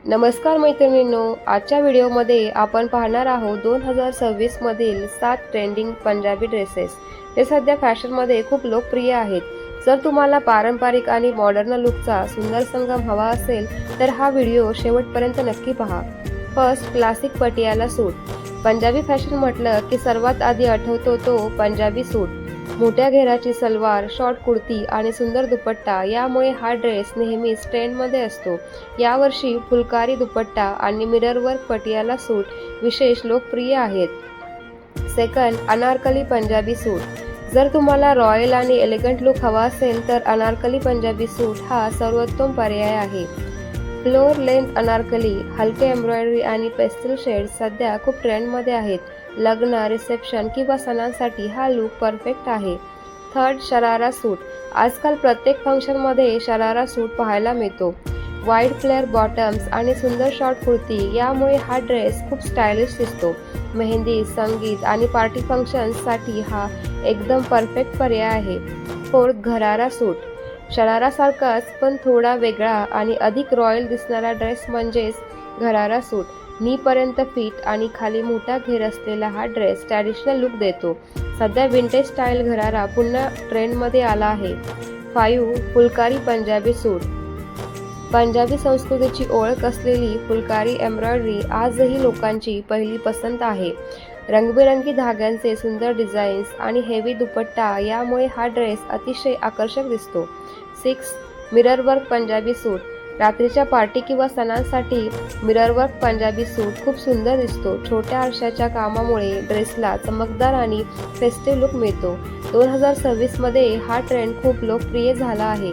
नमस्कार मैत्रिणींनो, आजच्या व्हिडिओमध्ये आपण पाहणार आहोत 2026 मधील 7 ट्रेंडिंग पंजाबी ड्रेसेस. ते सध्या फॅशनमध्ये खूप लोकप्रिय आहेत. जर तुम्हाला पारंपरिक आणि मॉडर्न लुकचा सुंदर संगम हवा असेल तर हा व्हिडिओ शेवटपर्यंत नक्की पहा. फर्स्ट, क्लासिक पटियाला सूट. पंजाबी फॅशन म्हटलं की सर्वात आधी आठवतो तो पंजाबी सूट. मोठ्या घेराची सलवार, शॉर्ट कुर्ती आणि सुंदर दुपट्टा यामुळे हा ड्रेस नेहमीच ट्रेंडमध्ये असतो. यावर्षी फुलकारी दुपट्टा आणि मिरर वर्क पटियाला सूट विशेष लोकप्रिय आहेत. सेकंड, अनारकली पंजाबी सूट. जर तुम्हाला रॉयल आणि एलिगंट लुक हवा असेल तर अनारकली पंजाबी सूट हा सर्वोत्तम पर्याय आहे. फ्लोअर लेंथ अनारकली, हलके एम्ब्रॉयडरी आणि पेस्टल शेड्स सध्या खूप ट्रेंडमध्ये आहेत. लग्न, रिसेप्शन किंवा सणांसाठी हा लुक परफेक्ट आहे. थर्ड, शरारा सूट. आजकाल प्रत्येक फंक्शनमध्ये शरारा सूट पाहायला मिळतो. वाईड फ्लेअर बॉटम्स आणि सुंदर शॉर्ट कुर्ती यामुळे हा ड्रेस खूप स्टायलिश दिसतो. मेहंदी, संगीत आणि पार्टी फंक्शन्ससाठी हा एकदम परफेक्ट पर्याय आहे. फोर्थ, घरारा सूट. शरारासारखाच पण थोडा वेगळा आणि अधिक रॉयल दिसणारा ड्रेस म्हणजेच घरारा सूट. नीपर्यंत फिट आणि खाली मोठा घेर असलेला हा ड्रेस ट्रॅडिशनल लुक देतो. सध्या विंटेज स्टाईल घरारा पुन्हा ट्रेंडमध्ये आला आहे. 5, फुलकारी पंजाबी सूट. पंजाबी संस्कृतीची ओळख असलेली फुलकारी एम्ब्रॉयडरी आजही लोकांची पहिली पसंत आहे. रंगीबेरंगी धाग्यांचे सुंदर डिझाईन्स आणि हेवी दुपट्टा यामुळे हा ड्रेस अतिशय आकर्षक दिसतो. 6, मिरर वर्क पंजाबी सूट. रात्रीच्या पार्टी किंवा सणांसाठी मिरर वर्क पंजाबी सूट खूप सुंदर दिसतो. छोट्या आरशाच्या कामामुळे ड्रेसला चमकदार आणि फेस्टिव्ह लुक मिळतो. 2026 मध्ये हा ट्रेंड खूप लोकप्रिय झाला आहे.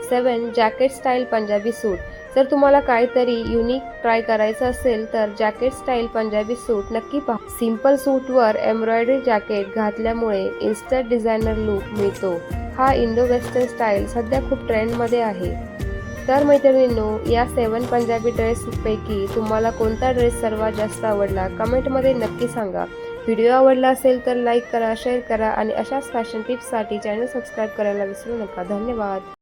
7, जॅकेट स्टाईल पंजाबी सूट. जर तुम्हाला काहीतरी युनिक ट्राय करायचं असेल तर जॅकेट स्टाईल पंजाबी सूट नक्की पहा. सिंपल सूटवर एम्ब्रॉयडरी जॅकेट घातल्यामुळे इन्स्टंट डिझायनर लुक मिळतो. हा इंडो वेस्टर्न स्टाईल सध्या खूप ट्रेंडमध्ये आहे. तर मैत्रिणींनो, या 7 पंजाबी ड्रेसपैकी तुम्हाला कोणता ड्रेस सर्वात जास्त आवडला कमेंटमध्ये नक्की सांगा. व्हिडिओ आवडला असेल तर लाईक करा, शेअर करा आणि अशाच फॅशन टिप्ससाठी चॅनल सबस्क्राईब करायला विसरू नका. धन्यवाद.